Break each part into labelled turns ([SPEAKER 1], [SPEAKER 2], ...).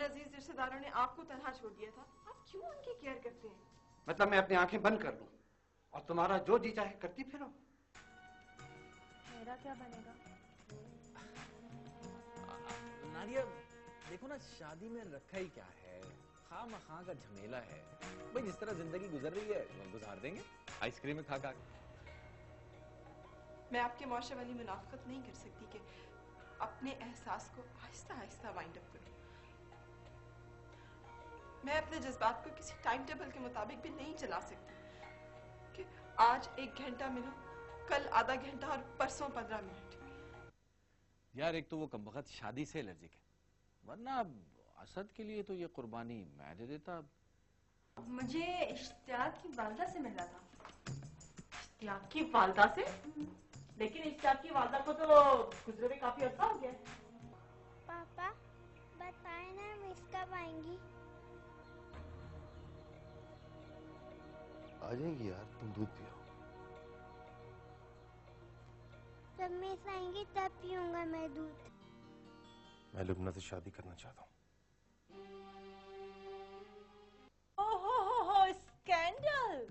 [SPEAKER 1] मेरे अजीज रिश्तेदारों ने आपको तनहा छोड़ दिया था, आप क्यों उनकी केयर करते हैं?
[SPEAKER 2] मतलब मैं अपनी आंखें बंद कर लूं और तुम्हारा जो जी चाहे करती फिरो?
[SPEAKER 3] मेरा क्या बनेगा?
[SPEAKER 4] नादिया देखो ना, शादी में रखा ही क्या है, खामखा का झमेला है। भाई जिस तरह जिंदगी गुजर रही है गुजार देंगे आइसक्रीम खा खा।
[SPEAKER 1] मैं आपके मौशे वाली मुनाफिकत नहीं कर सकती कि अपने एहसास को आहिस्ता आहिस्ता वाइंड अप करूं। मैं अपने जज्बात को किसी टाइम टेबल के मुताबिक भी नहीं चला सकती कि आज 1 घंटा मिलूं, कल आधा घंटा और परसों 15 मिनट।
[SPEAKER 4] यार एक तो वो कमबख्त शादी से एलर्जिक है, वरना असद के लिए तो ये कुर्बानी मैं दे देता।
[SPEAKER 3] मुझे इश्तियाक की वालदा से मिलना था। इश्तियाक की वालदा से? लेकिन इश्तियाक की वालदा को तो गुजरे हुए काफी अर्सा हो गया।
[SPEAKER 5] पापा बताए ना मिस कब आएंगी?
[SPEAKER 6] आ जाएंगी यार, तुम दूध पियो।
[SPEAKER 5] जब मिस आएंगी तब पीऊंगा मैं दूध।
[SPEAKER 6] मैं लुबना से शादी करना चाहता हूँ।
[SPEAKER 3] ओहो स्कैंडल!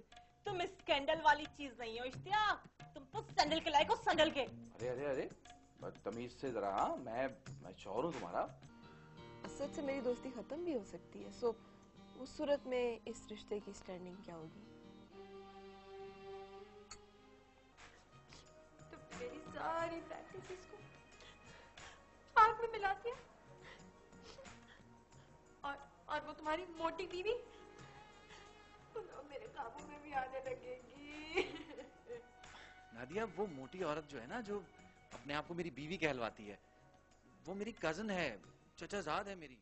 [SPEAKER 3] तुम स्कैंडल वाली चीज नहीं हो इश्तियाक, तुम तो सैंडल के लायक हो, सैंडल के।
[SPEAKER 4] अरे अरे अरे बदतमीज से जरा, मैं शौहर हूँ तुम्हारा।
[SPEAKER 1] असद से मेरी दोस्ती खत्म भी हो सकती है, सो उस सूरत में इस रिश्ते की स्टैंडिंग क्या होगी? तो मेरी सारी फैंटेसीज को आग में मिला दिया और वो तुम्हारी मोटी बीवी मेरे काबू में भी आने लगेगी।
[SPEAKER 4] नादिया वो मोटी औरत जो है ना, जो अपने आप को मेरी बीवी कहलवाती है, वो मेरी कजन है, चचाजाद है मेरी।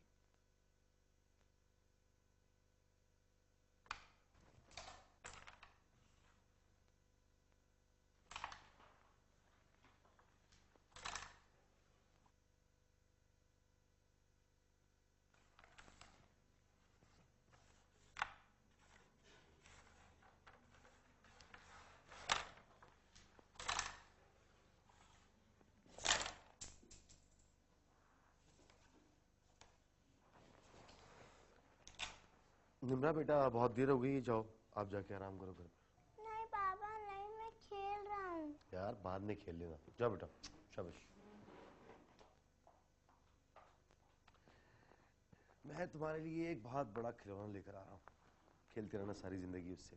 [SPEAKER 6] निम्रा बेटा बहुत देर हो गई, जाओ आप जाके आराम करो घर पे।
[SPEAKER 5] नहीं पापा नहीं, मैं खेल रहा हूँ।
[SPEAKER 6] यार बाद में खेल लेना, जाओ बेटा। शाबाश। मैं तुम्हारे लिए एक बहुत बड़ा खिलौना लेकर आ रहा हूँ, खेलते रहना सारी जिंदगी उससे।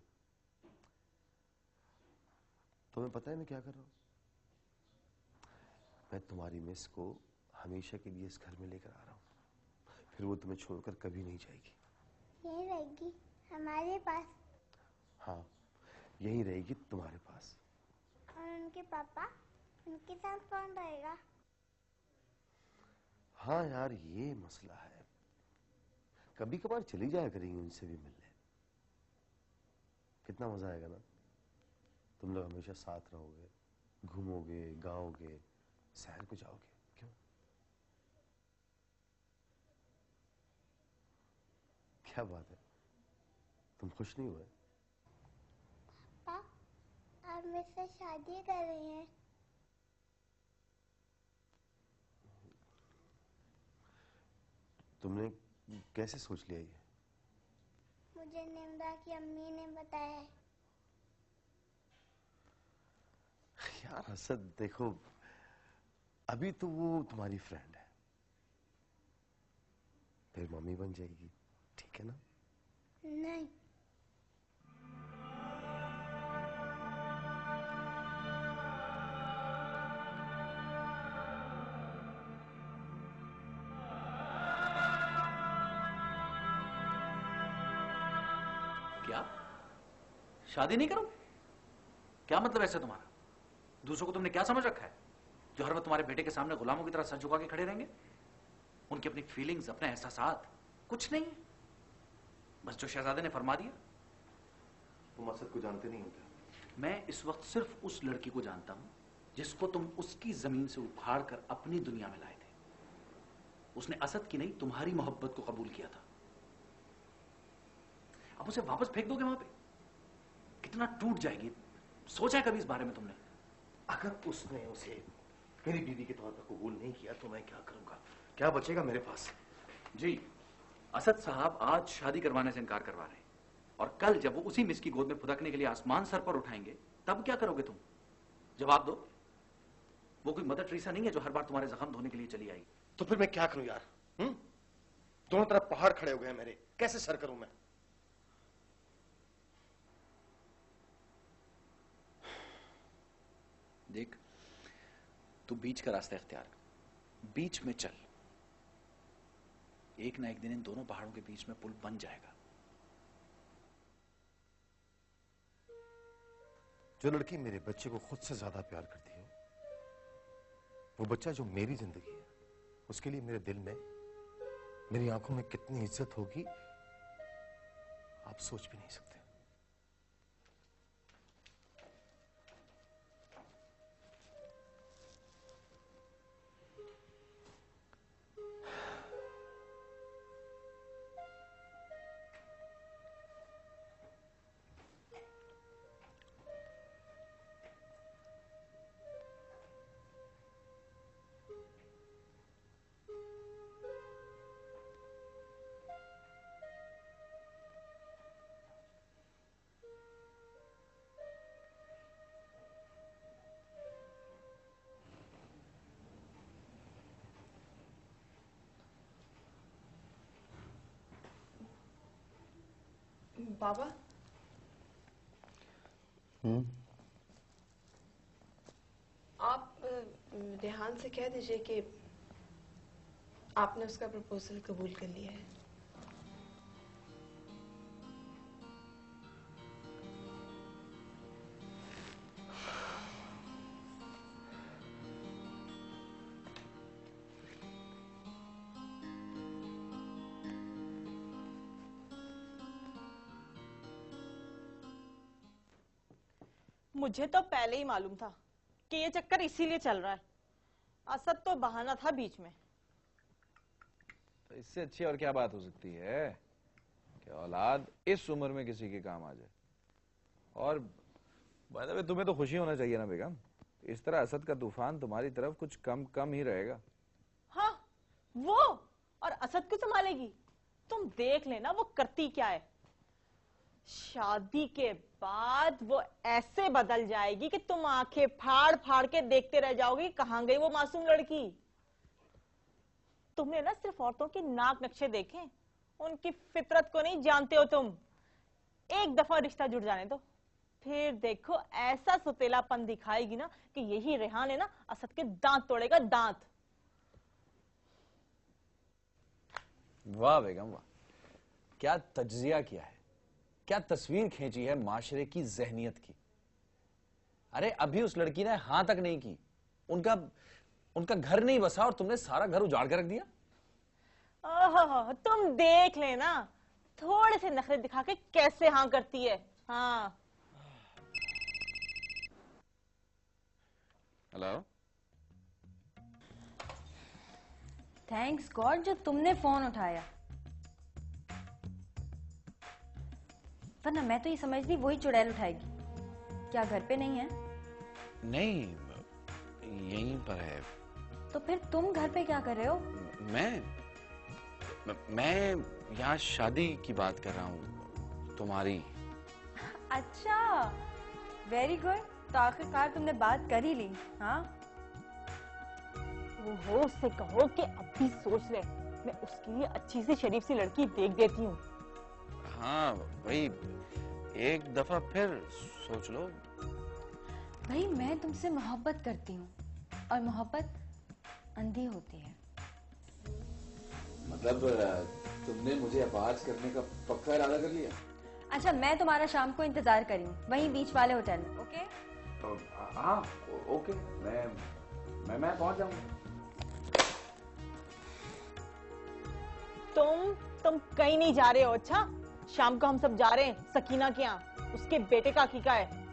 [SPEAKER 6] तुम्हें पता है मैं क्या कर रहा हूँ? मैं तुम्हारी मिस को हमेशा के लिए इस घर में लेकर आ रहा हूँ, फिर वो तुम्हें छोड़कर कभी नहीं जाएगी।
[SPEAKER 5] यहीं रहेगी हमारे पास?
[SPEAKER 6] हाँ यहीं रहेगी तुम्हारे पास।
[SPEAKER 5] और उनके पापा, उनके साथ कौन रहेगा?
[SPEAKER 6] हाँ यार ये मसला है, कभी कभार चली जाया करेंगी उनसे भी मिलने। कितना मजा आएगा ना, तुम लोग हमेशा साथ रहोगे, घूमोगे, गाओगे, सैर को जाओगे। क्यों? क्या बात है, तुम खुश नहीं हुए?
[SPEAKER 5] पापा आप मुझसे शादी कर रही हैं?
[SPEAKER 6] तुमने कैसे सोच लिया ये?
[SPEAKER 5] मुझे निम्रा की अम्मी ने बताया है।
[SPEAKER 6] यार असद देखो, अभी तो वो तुम्हारी फ्रेंड है, फिर मम्मी बन जाएगी, ठीक है ना?
[SPEAKER 5] नहीं।
[SPEAKER 4] क्या शादी नहीं करूं? क्या मतलब ऐसे तुम्हारा? दूसरों को तुमने क्या समझ रखा है जो हर वक्त तुम्हारे बेटे के सामने गुलामों की तरह सर झुका के खड़े रहेंगे? उनकी अपनी फीलिंग्स, अपने एहसासात कुछ नहीं है, बस जो शहजादे ने फरमा दिया।
[SPEAKER 6] तुम असद को जानते नहीं हो क्या?
[SPEAKER 4] मैं इस वक्त सिर्फ उस लड़की को जानता हूं जिसको तुम उसकी जमीन से उखाड़ कर अपनी दुनिया में लाए थे। उसने असद की नहीं तुम्हारी मोहब्बत को कबूल किया था। अब उसे वापस फेंक दोगे वहां पे? कितना टूट जाएगी, सोचा है कभी इस बारे में तुमने?
[SPEAKER 6] अगर उसने उसे मेरी बीवी के तौर पर कबूल नहीं किया तो मैं क्या करूंगा? क्या बचेगा मेरे पास?
[SPEAKER 4] जी असद साहब आज शादी करवाने से इनकार करवा रहे हैं और कल जब वो उसी मिस की गोद में फुदकने के लिए आसमान सर पर उठाएंगे तब क्या करोगे तुम? जवाब दो। वो कोई मदर टेरेसा नहीं है जो हर बार तुम्हारे जख्म धोने के लिए चली आई।
[SPEAKER 6] तो फिर मैं क्या करूं यार? दोनों तरफ पहाड़ खड़े हो गए हैं मेरे, कैसे सर करूं मैं?
[SPEAKER 4] देख, तू बीच का रास्ता इख्तियार कर, बीच में चल। एक ना एक दिन इन दोनों पहाड़ों के बीच में पुल बन जाएगा।
[SPEAKER 6] जो लड़की मेरे बच्चे को खुद से ज्यादा प्यार करती है, वो बच्चा जो मेरी जिंदगी है, उसके लिए मेरे दिल में, मेरी आंखों में कितनी इज्जत होगी आप सोच भी नहीं सकते।
[SPEAKER 1] बाबा, आप रेहान से कह दीजिए कि आपने उसका प्रपोजल कबूल कर लिया है।
[SPEAKER 3] मुझे तो पहले ही मालूम था कि ये चक्कर इसीलिए चल रहा है। असद तो बहाना था बीच में।
[SPEAKER 7] तो इससे अच्छी और क्या बात हो सकती है कि औलाद इस उम्र में किसी के काम आ जाए। और बाय द वे तुम्हें तो खुशी होना चाहिए ना बेगम, इस तरह असद का तूफान तुम्हारी तरफ कुछ कम कम ही रहेगा।
[SPEAKER 3] हाँ, वो और असद को संभालेगी। तुम देख लेना वो करती क्या है। शादी के बाद वो ऐसे बदल जाएगी कि तुम आंखें फाड़ फाड़ के देखते रह जाओगी कहां गई वो मासूम लड़की। तुमने ना सिर्फ औरतों के नाक नक्शे देखे, उनकी फितरत को नहीं जानते हो तुम। एक दफा रिश्ता जुड़ जाने दो, फिर देखो ऐसा सुतेलापन दिखाएगी ना कि यही रेहान है ना असद के दांत तोड़ेगा, दांत।
[SPEAKER 7] वाह बेगम वाह, क्या तज्जिया किया है, क्या तस्वीर खींची है माशरे की जहनियत की। अरे अभी उस लड़की ने हां तक नहीं की, उनका घर नहीं बसा और तुमने सारा घर उजाड़ कर रख दिया।
[SPEAKER 3] ओहो, तुम देख लेना थोड़े से नखरे दिखा के कैसे हाँ करती है। हाँ,
[SPEAKER 7] हेलो,
[SPEAKER 8] थैंक्स गॉड जो तुमने फोन उठाया, वरना मैं तो ये समझती वही चुड़ैल उठाएगी। क्या घर पे नहीं है?
[SPEAKER 7] नहीं यहीं पर है।
[SPEAKER 8] तो फिर तुम घर पे क्या कर रहे हो?
[SPEAKER 7] मैं यहाँ शादी की बात कर रहा हूँ तुम्हारी।
[SPEAKER 8] अच्छा, वेरी गुड। तो आखिरकार तुमने बात कर ही ली। हाँ,
[SPEAKER 3] वो उससे कहो कि अभी सोच ले, मैं उसके लिए अच्छी सी शरीफ सी लड़की देख देती हूँ।
[SPEAKER 7] हाँ भाई, एक दफा फिर सोच लो।
[SPEAKER 8] भाई मैं तुमसे मोहब्बत करती हूँ और मोहब्बत अंधी होती है।
[SPEAKER 7] मतलब तुमने मुझे अपाज करने का पक्का इरादा कर लिया?
[SPEAKER 8] अच्छा, मैं तुम्हारा शाम को इंतजार करी हूँ वहीं बीच वाले होटल में। ओके?
[SPEAKER 7] हाँ ओके, मैं पहुंच जाऊंगा।
[SPEAKER 3] तुम कहीं नहीं जा रहे हो? अच्छा, शाम को हम सब जा रहे हैं सकीना के यहाँ, उसके बेटे का अकीका है।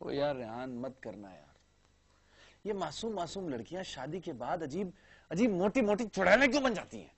[SPEAKER 7] ओ यार रेहान, मत करना यार। ये मासूम मासूम लड़कियां शादी के बाद अजीब अजीब मोटी मोटी चुड़ैलें क्यों बन जाती हैं?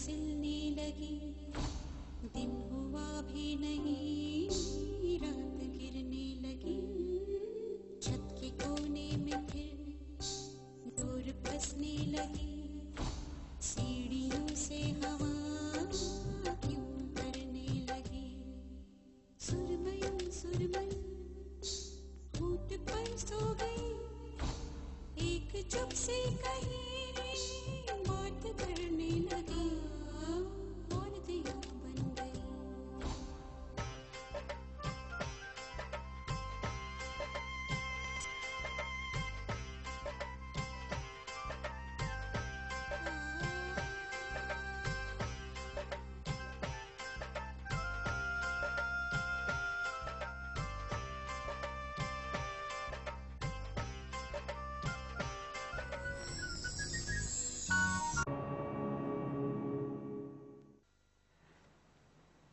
[SPEAKER 9] फिसलने लगी, दिन हुआ भी नहीं, रात गिरने लगी। छत के कोने में फिर दूर फंसने लगी, सीढ़ियों से हवा क्यों करने लगी। सुरमई सुरमई होठ पर सो गई, एक चुप से कहीं बात करने लगी, और दिया बन गई।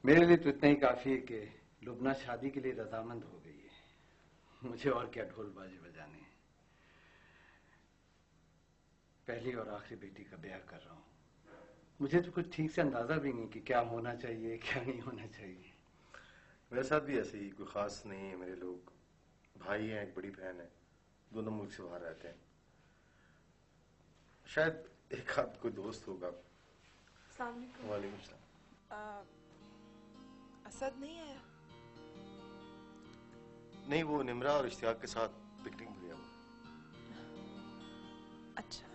[SPEAKER 2] मेरे लिए तो इतना ही काफी है कि लुबना शादी के लिए रजामंद हो गई है। मुझे और क्या ढोल बाजे बजाने हैं। पहली और आखिरी बेटी का ब्याह कर रहा हूं। मुझे तो कुछ ठीक से अंदाजा भी नहीं कि क्या होना चाहिए क्या नहीं होना चाहिए।
[SPEAKER 6] मेरे साथ भी ऐसे ही, कोई खास नहीं है। मेरे लोग भाई हैं, एक बड़ी बहन है, दोनों मुल्क से बाहर रहते हैं। शायद एक आध कोई दोस्त होगा। वालेकुम सलाम।
[SPEAKER 1] असद नहीं आया?
[SPEAKER 6] नहीं, वो निमरा और इश्तियाक के साथ पिकनिक में गया वो।
[SPEAKER 1] अच्छा।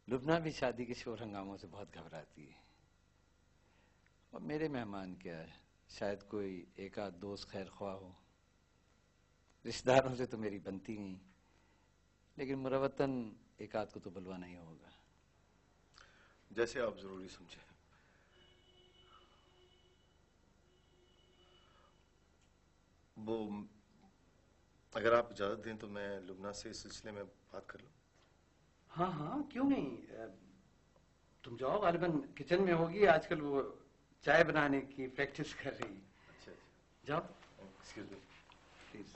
[SPEAKER 2] लुबना भी शादी के शोर हंगामों से बहुत घबराती है। और मेरे मेहमान क्या है, शायद कोई एक आध दोस्त खैर ख्वाह हो। रिश्तेदारों से तो मेरी बनती नहीं, लेकिन मुरवतन एक आध को तो बुलवाना ही होगा।
[SPEAKER 6] जैसे आप जरूरी समझे। वो अगर आप इजाजत दें तो मैं लुबना से इस सिलसिले में बात कर लूं।
[SPEAKER 2] हाँ हाँ, क्यों नहीं। तुम जाओ, गालिबन किचन में होगी आजकल, वो चाय बनाने की प्रैक्टिस कर रही है।
[SPEAKER 6] अच्छा अच्छा,
[SPEAKER 2] जाओ।
[SPEAKER 6] Excuse me
[SPEAKER 2] please.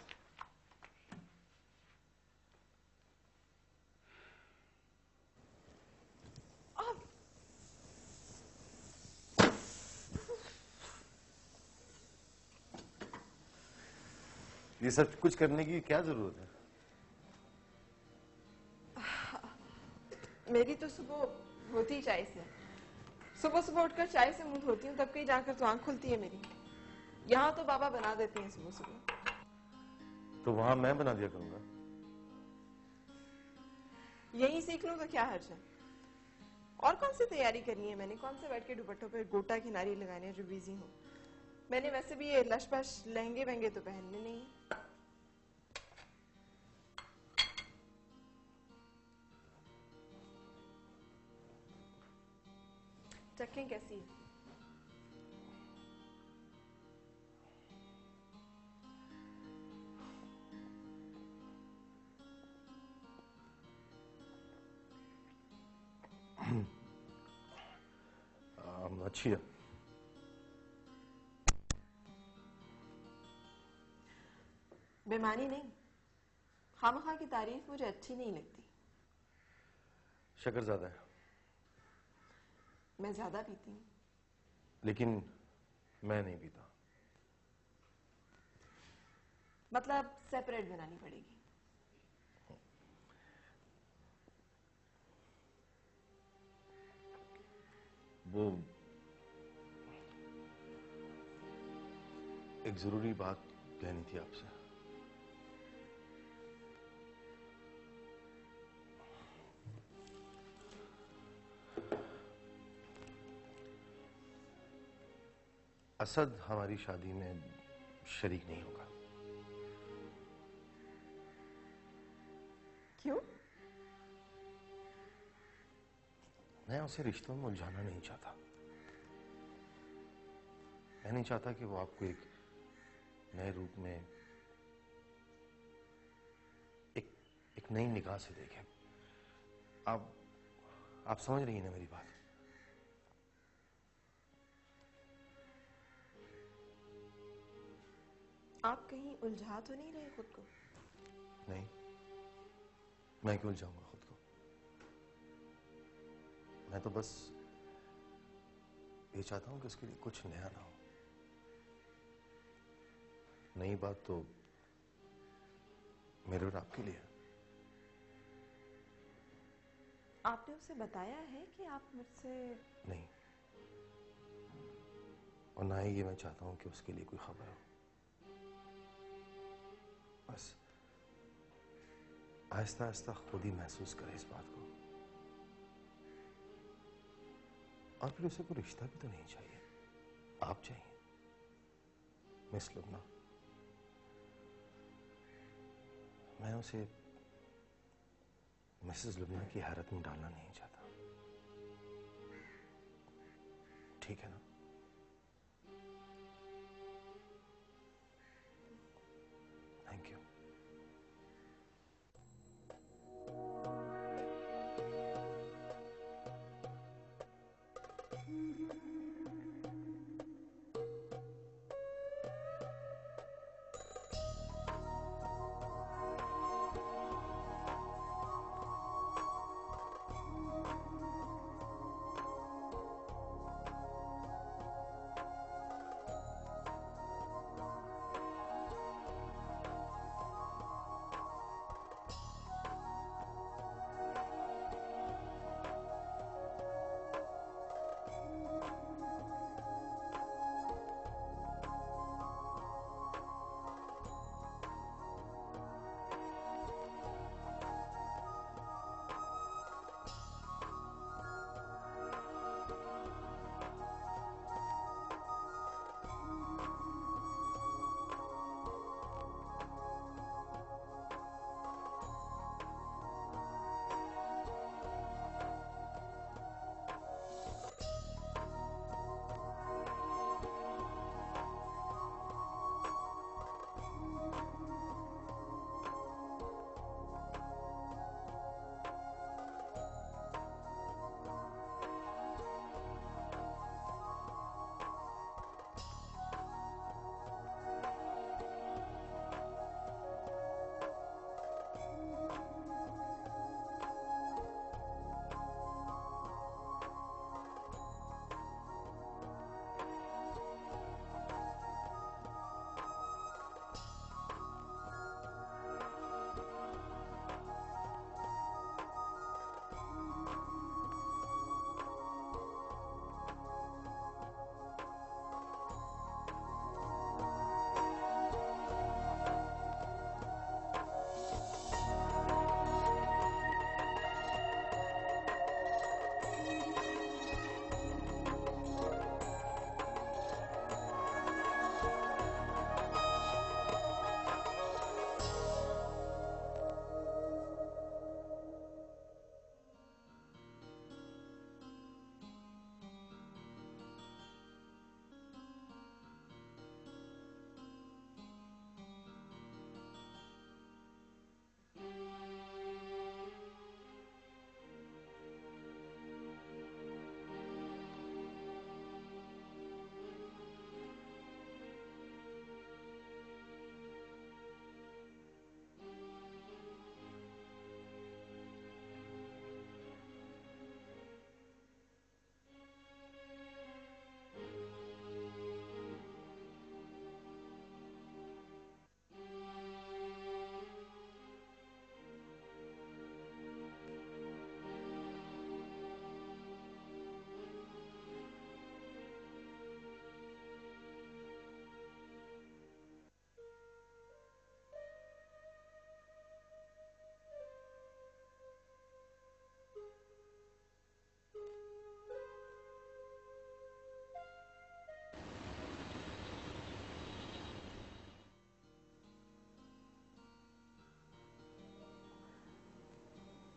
[SPEAKER 6] ये सब कुछ करने की क्या जरूरत है?
[SPEAKER 1] मेरी तो सुबह होती चाय से। सुबह सुबह उठकर चाय से मुंह धोती हूँ, तब कहीं जाकर तो आंख खुलती है मेरी। यहाँ तो बाबा बना देते हैं सुबह सुबह।
[SPEAKER 6] तो वहां मैं बना दिया करूंगा।
[SPEAKER 1] यही सीख लूं तो क्या हर्ज है। और कौन सी तैयारी करनी है मैंने? कौन से बैठ के दुपट्टों पर गोटा किनारी लगाने हैं जो बिजी हो। मैंने वैसे भी ये लश-पश लहंगे वहंगे तो पहनने नहीं। चक्कें कैसी है?
[SPEAKER 6] अच्छी है।
[SPEAKER 1] बेमानी नहीं, खामखा की तारीफ मुझे अच्छी नहीं लगती।
[SPEAKER 6] शक्कर ज्यादा है।
[SPEAKER 1] मैं ज्यादा पीती हूँ।
[SPEAKER 6] लेकिन मैं नहीं पीता।
[SPEAKER 1] मतलब सेपरेट बनानी पड़ेगी।
[SPEAKER 6] वो एक जरूरी बात कहनी थी आपसे। असद हमारी शादी में शरीक नहीं होगा।
[SPEAKER 1] क्यों?
[SPEAKER 6] मैं उसे रिश्तों में उलझाना नहीं चाहता। मैं नहीं चाहता कि वो आपको एक नए रूप में, एक नई निगाह से देखे। आप समझ रही हैं ना मेरी बात?
[SPEAKER 1] आप कहीं उलझा तो नहीं रहे खुद को?
[SPEAKER 6] नहीं, मैं क्यों जाऊंगा खुद को? मैं तो बस ये चाहता हूं कि उसके लिए कुछ नया ना हो। नई बात तो मेरे और आपके लिए है।
[SPEAKER 1] आपने उसे बताया है कि आप मुझसे?
[SPEAKER 6] नहीं, और ना ही ये मैं चाहता हूं कि उसके लिए कोई खबर हो। बस आहिस्ता आहिस्ता खुद ही महसूस करे इस बात को। और फिर उसे कोई रिश्ता भी तो नहीं चाहिए, आप चाहिए मिस लुबना। मैं उसे मिसेस लुबना की हैरत में डालना नहीं चाहता, ठीक है ना? Thank you.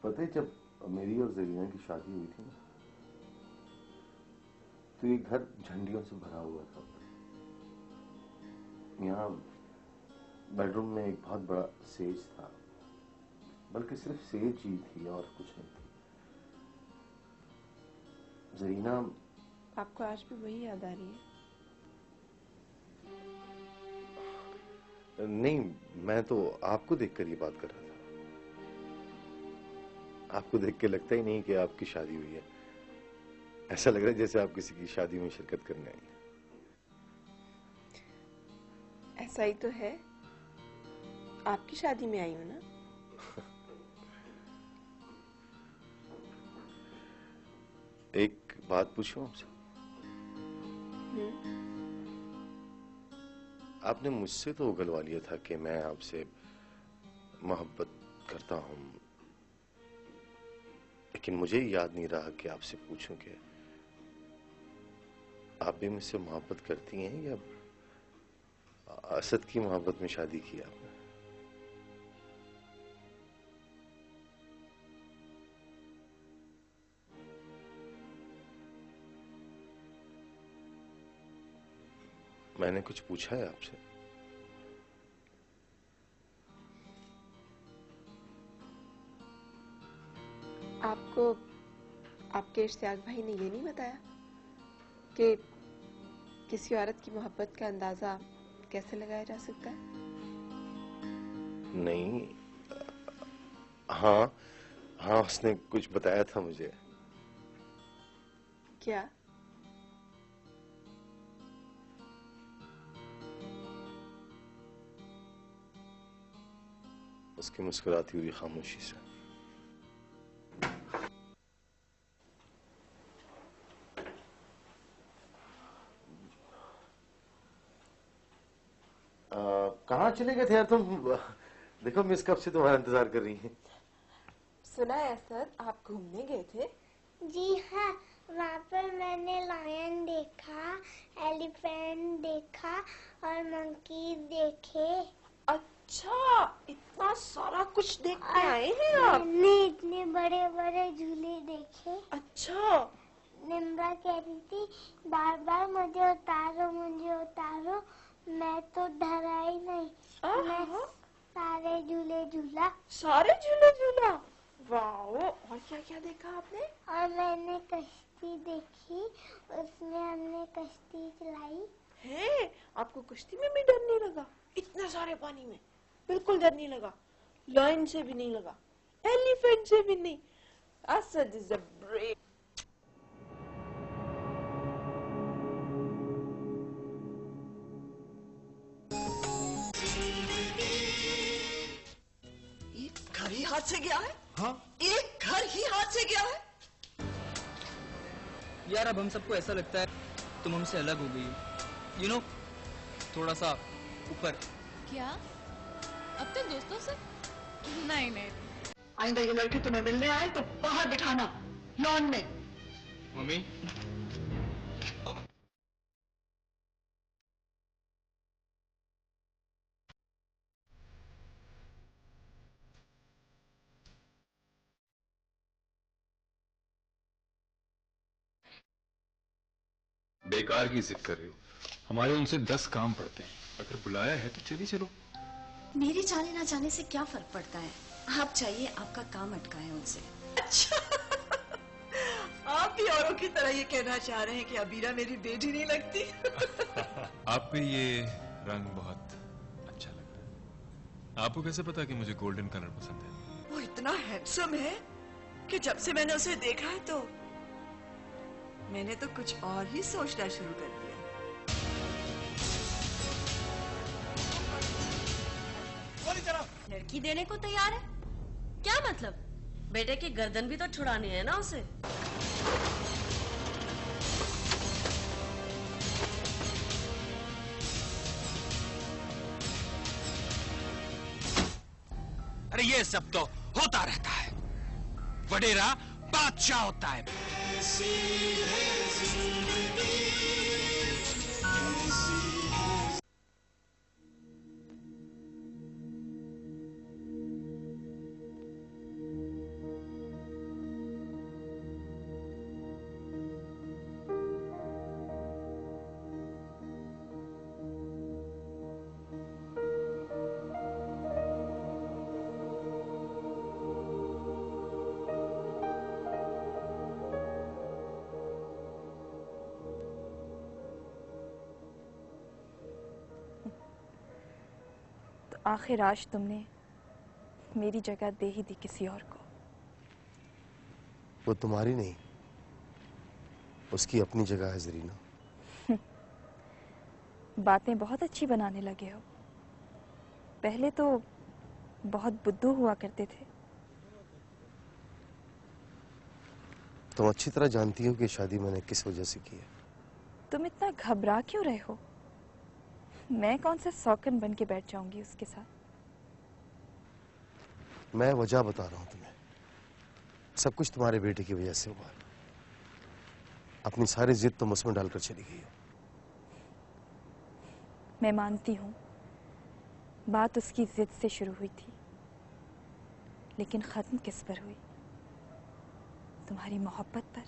[SPEAKER 6] पता है, जब मेरी और जरीना की शादी हुई थी ना, तो ये घर झंडियों से भरा हुआ था। यहाँ बेडरूम में एक बहुत बड़ा सेज था, बल्कि सिर्फ सेज ही थी और कुछ नहीं थी। जरीना,
[SPEAKER 1] आपको आज भी वही याद आ रही है?
[SPEAKER 6] नहीं, मैं तो आपको देखकर ये बात कर रहा था। आपको देख के लगता ही नहीं कि आपकी शादी हुई है। ऐसा लग रहा है जैसे आप किसी की शादी में शिरकत करने आई हैं।
[SPEAKER 1] ऐसा ही तो है, आपकी शादी में आई हूं ना।
[SPEAKER 6] एक बात पूछूं आपसे? आपने मुझसे तो उगलवा लिया था कि मैं आपसे मोहब्बत करता हूं, लेकिन मुझे याद नहीं रहा कि आपसे पूछूं कि आप भी मुझसे मोहब्बत करती हैं या असद की मोहब्बत में शादी की आपने? मैंने कुछ पूछा है आपसे?
[SPEAKER 1] आपको आपके इश्तियाक भाई ने ये नहीं बताया कि किसी औरत की मोहब्बत का अंदाजा कैसे लगाया जा सकता है?
[SPEAKER 6] नहीं, हाँ हाँ, उसने कुछ बताया था मुझे।
[SPEAKER 1] क्या?
[SPEAKER 6] उसकी मुस्कुराती हुई खामोशी से। कहाँ चले गए थे यार तुम? देखो मिस कब से तुम्हारा इंतजार कर रही हैं।
[SPEAKER 1] सुना है असद, आप घूमने गए थे?
[SPEAKER 5] जी हाँ, वहाँ पर मैंने लायन देखा, एलिफेंट देखा और मंकीज देखे।
[SPEAKER 1] अच्छा, इतना सारा कुछ देख के आए हैं आप?
[SPEAKER 5] मैंने इतने बड़े बड़े झूले देखे।
[SPEAKER 1] अच्छा।
[SPEAKER 5] निम्रा कह रही थी बार बार मुझे उतारो, मैं तो डरा ही नहीं। मैं सारे झूले झूला।
[SPEAKER 1] सारे झूले झूला? वाह! और क्या क्या देखा आपने?
[SPEAKER 5] और मैंने कश्ती देखी, उसमें हमने कश्ती चलाई।
[SPEAKER 1] है? आपको कश्ती में भी डर नहीं लगा? इतने सारे पानी में बिल्कुल डर नहीं लगा? लायन से भी नहीं लगा, एलिफेंट से भी नहीं? Asad is a brave.
[SPEAKER 10] घर ही हाथ से गया है।
[SPEAKER 11] हाँ?
[SPEAKER 10] एक घर ही हाथ से गया है।
[SPEAKER 11] यार अब हम सबको ऐसा लगता है तुम हमसे अलग हो गई हो, यू नो, थोड़ा सा ऊपर।
[SPEAKER 12] क्या अब तक दोस्तों से? नहीं नहीं,
[SPEAKER 10] आइंदा ये लड़के तुम्हें मिलने आए तो बाहर बिठाना, लॉन में।
[SPEAKER 11] मम्मी
[SPEAKER 13] बेकार की जिद कर रहे हो, हमारे उनसे 10 काम पड़ते हैं, अगर बुलाया है तो चलिए चलो।
[SPEAKER 14] मेरे जाने ना जाने से क्या फर्क पड़ता है? आप चाहिए आपका काम अटकाए उनसे।
[SPEAKER 10] अच्छा आप भी औरों की तरह ये कहना चाह रहे हैं कि अबीरा मेरी बेटी नहीं लगती?
[SPEAKER 13] आप पे ये रंग बहुत अच्छा लग रहा है। आपको कैसे पता कि मुझे गोल्डन कलर पसंद है?
[SPEAKER 10] वो इतना हैंडसम है कि जब से मैंने उसे देखा है तो मैंने तो कुछ और ही सोचना शुरू कर दिया।
[SPEAKER 15] लड़की देने को तैयार है? क्या मतलब? बेटे की गर्दन भी तो छुड़ानी है ना उसे।
[SPEAKER 16] अरे ये सब तो होता रहता है, वडेरा बादशाह होता है।
[SPEAKER 17] आखिर आज तुमने मेरी जगह दे ही दी किसी और को।
[SPEAKER 6] वो तुम्हारी नहीं, उसकी अपनी जगह है जरीना।
[SPEAKER 8] बातें बहुत अच्छी बनाने लगे हो। पहले तो बहुत बुद्धू हुआ करते थे।
[SPEAKER 6] तुम अच्छी तरह जानती हो कि शादी मैंने किस वजह से की है।
[SPEAKER 8] तुम इतना घबरा क्यों रहे हो? मैं कौन सा सौकन बन के बैठ जाऊंगी उसके साथ?
[SPEAKER 6] मैं वजह बता रहा हूं तुम्हें। सब कुछ तुम्हारे बेटे की वजह से हुआ। अपनी सारी जिद तुम उसमें डालकर चली गई हो।
[SPEAKER 8] मैं मानती हूँ बात उसकी जिद से शुरू हुई थी, लेकिन खत्म किस पर हुई? तुम्हारी मोहब्बत पर।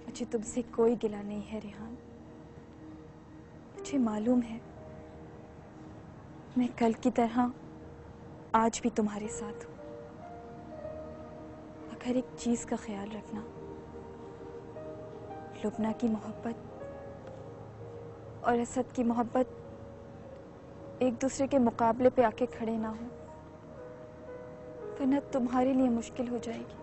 [SPEAKER 8] मुझे तुमसे कोई गिला नहीं है रेहान। मुझे मालूम है मैं कल की तरह आज भी तुम्हारे साथ हूं। मगर एक चीज का ख्याल रखना, लुबना की मोहब्बत और असद की मोहब्बत एक दूसरे के मुकाबले पे आके खड़े ना हो, वरना तुम्हारे लिए मुश्किल हो जाएगी।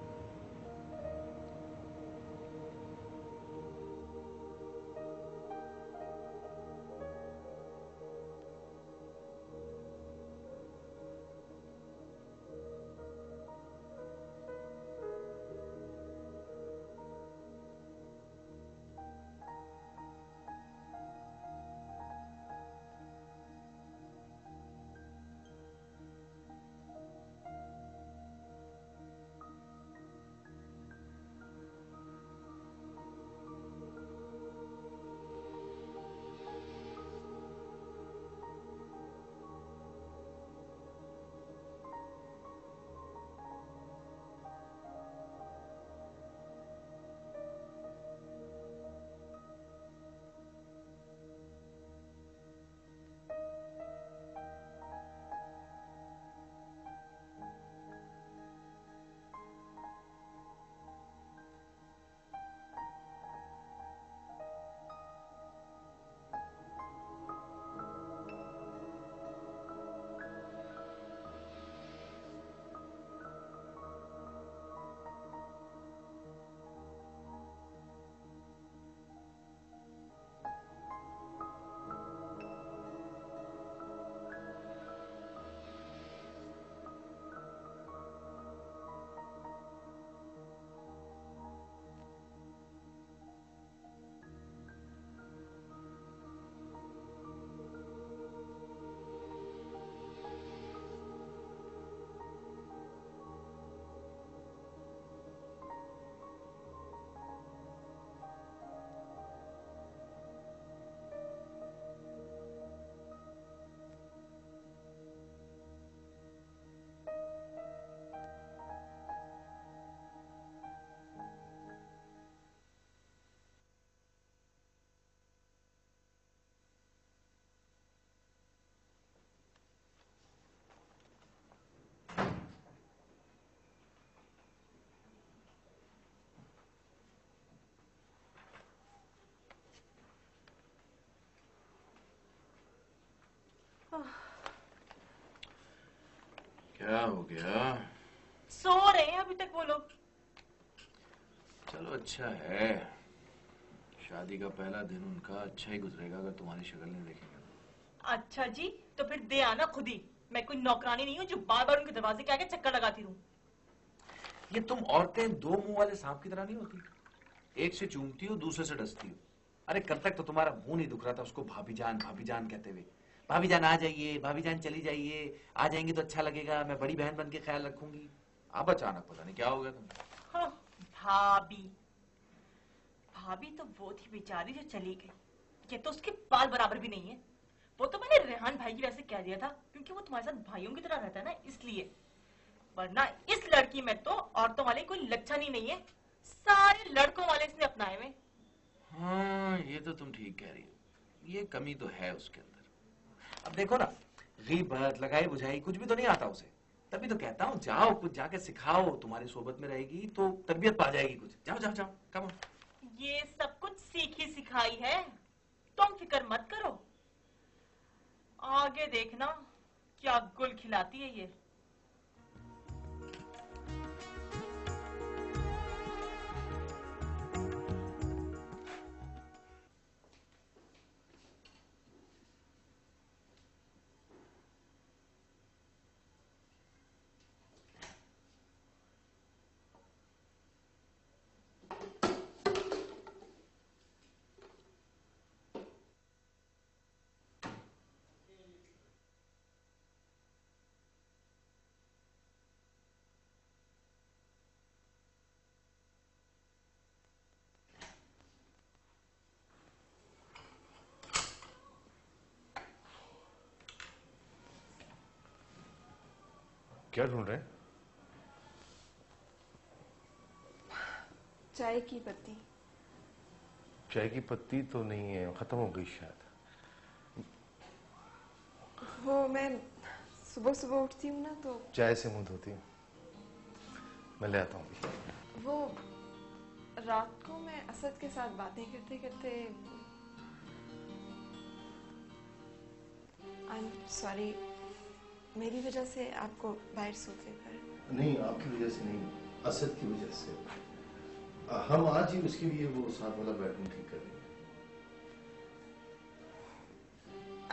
[SPEAKER 4] क्या हो गया?
[SPEAKER 3] सो रहे हैं अभी तक वो लोग।
[SPEAKER 4] चलो अच्छा है, शादी का पहला दिन उनका अच्छा ही गुजरेगा अगर तुम्हारी शक्ल नहीं देखेंगे।
[SPEAKER 3] अच्छा जी, तो फिर दे आना खुद ही। मैं कोई नौकरानी नहीं हूँ जो बार बार उनके दरवाजे के आगे चक्कर लगाती रहूं।
[SPEAKER 4] ये तुम औरतें दो मुंह वाले सांप की तरह नहीं होती, एक से चूमती हो दूसरे से डसती हो। अरे कल तक तो तुम्हारा मुंह नहीं दुख रहा था उसको भाभी जान कहते हुए। भाभी जान आ जाइए, भाभी जान चली जाइए, आ जाएंगी तो अच्छा लगेगा, मैं बड़ी बहन बन के ख्याल रखूंगी। अब अचानक पता नहीं क्या हो गया तुम।
[SPEAKER 3] हाँ, भाभी भाभी तो वो थी बेचारी जो चली गई। ये तो उसके बाल बराबर भी नहीं है। वो तो मैंने रेहान भाई की वैसे कह दिया था क्योंकि वो तुम्हारे साथ भाइयों की तरह रहता है ना, इसलिए। वरना इस लड़की में तो औरतों वाले कोई लक्षण ही नहीं है, सारे लड़कों वाले इसने अपनाए हुए।
[SPEAKER 4] हाँ ये तो तुम ठीक कह रही हो, ये कमी तो है उसके अंदर। अब देखो ना, गीबत लगाई बुझाई कुछ भी तो नहीं आता उसे, तभी तो कहता हूँ जाओ कुछ जाके सिखाओ, तुम्हारी सोबत में रहेगी तो तरबियत पा जाएगी कुछ। जाओ जाओ जाओ, कम ऑन।
[SPEAKER 3] ये सब कुछ सीखी सिखाई है, तुम फिक्र मत करो। आगे देखना क्या गुल खिलाती है ये।
[SPEAKER 6] क्या ढूंढ रहे हैं?
[SPEAKER 1] चाय की पत्ती।
[SPEAKER 6] चाय की पत्ती तो नहीं है, खत्म हो गई शायद।
[SPEAKER 1] वो मैं सुबह सुबह उठती हूँ ना तो
[SPEAKER 6] चाय से मुंह धोती हूँ, मैं ले आता हूँ।
[SPEAKER 1] वो रात को मैं असद के साथ बातें करते करते आई एम सॉरी, मेरी वजह से आपको बाहर सोते पर। नहीं,
[SPEAKER 6] आपकी वजह से नहीं, असद की वजह से। हम आज ही उसके लिए वो साथ वाला बेडरूम ठीक कर देंगे।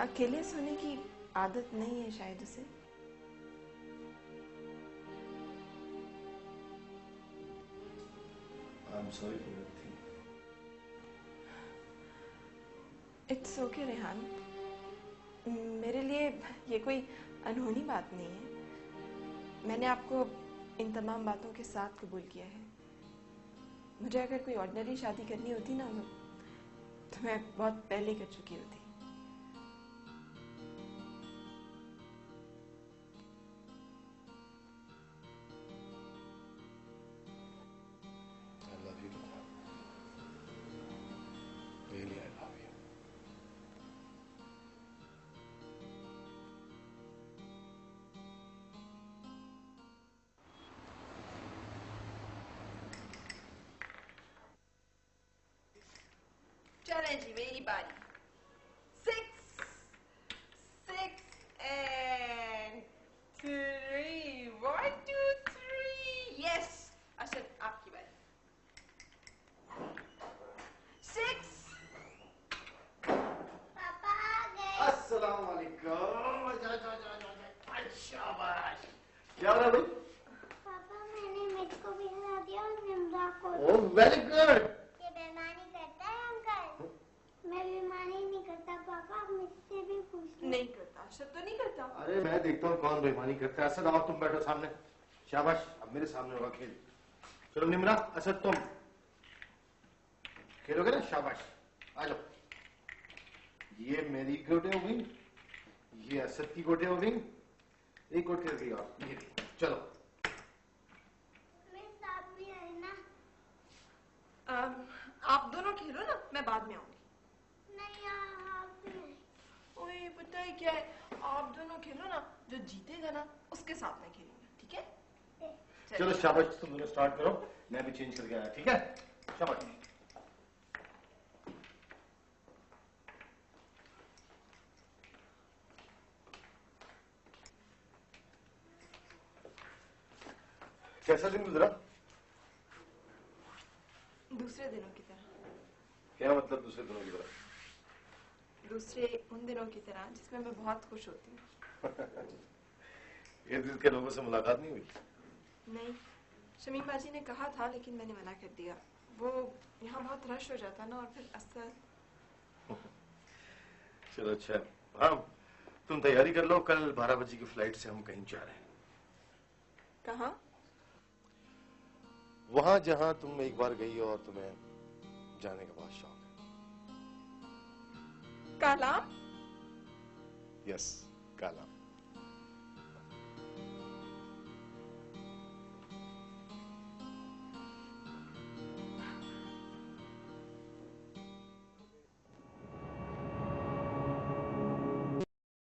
[SPEAKER 1] अकेले सोने की आदत नहीं है शायद उसे।
[SPEAKER 6] I'm sorry for everything.
[SPEAKER 1] It's okay Rehan, मेरे लिए ये कोई अनहोनी बात नहीं है। मैंने आपको इन तमाम बातों के साथ कबूल किया है। मुझे अगर कोई ऑर्डिनरी शादी करनी होती ना तो मैं बहुत पहले कर चुकी होती।
[SPEAKER 6] I love you, Lubna. Really, I love you.
[SPEAKER 1] चले जी मेरी बारी। 6 and 3 1 2 3 यस असद आपकी बारी। 6
[SPEAKER 5] पापा आ गए।
[SPEAKER 6] अस्सलाम वालेकुम। जा शाबाश। क्या हो रहा है भाई?
[SPEAKER 5] पापा मैंने मिट को भी हिला दिया और निम्रा को।
[SPEAKER 6] Oh very good.
[SPEAKER 5] ये बेईमानी करता है अंकल? मैं बेईमानी नहीं करता पापा, आप मुझसे भी पूछ लो।
[SPEAKER 1] नहीं करता, असद तो नहीं करता।
[SPEAKER 6] अरे मैं देखता हूँ कौन बेईमानी करता है। असद आओ, तुम बैठो सामने। शाबाश, अब मेरे सामने होगा खेल। चलो निम्रा, असद तुम खेलोगे ना? शाबाश, आ जाओ। ये मेरी गोटे हो गई, ये असद की गोटे हो गई। एक गोटे हो गई और ये चलो।
[SPEAKER 5] मैं साथ भी है ना?
[SPEAKER 1] आप दोनों खेलो ना, मैं बाद में आऊंगी।
[SPEAKER 5] नहीं आप भी।
[SPEAKER 1] ओए पता है क्या है, आप दोनों खेलो ना, जो जीतेगा ना उसके साथ में खेलूंगा, ठीक है?
[SPEAKER 6] चलो शाबाश, तुम दोनों स्टार्ट करो, मैं भी चेंज करके आया। ठीक है, शाबाश। कैसा दिन गुजरा?
[SPEAKER 1] दूसरे दिनों की तरह।
[SPEAKER 6] क्या मतलब दूसरे दिनों की तरह?
[SPEAKER 1] दूसरे उन दिनों की तरह जिसमें मैं बहुत खुश होती हूँ।
[SPEAKER 6] इर्द के लोगों से मुलाकात नहीं हुई?
[SPEAKER 1] नहीं, शमीम बाजी ने कहा था लेकिन मैंने मना कर दिया। वो यहाँ बहुत रश हो जाता ना, और फिर असल।
[SPEAKER 6] चलो अच्छा, हाँ तुम तैयारी कर लो, कल 12 बजे की फ्लाइट से हम कहीं जा रहे हैं।
[SPEAKER 1] कहाँ?
[SPEAKER 6] वहां जहां तुम एक बार गई हो और तुम्हें जाने का बहुत शौक है।
[SPEAKER 1] कालाम?
[SPEAKER 6] यस, कालाम।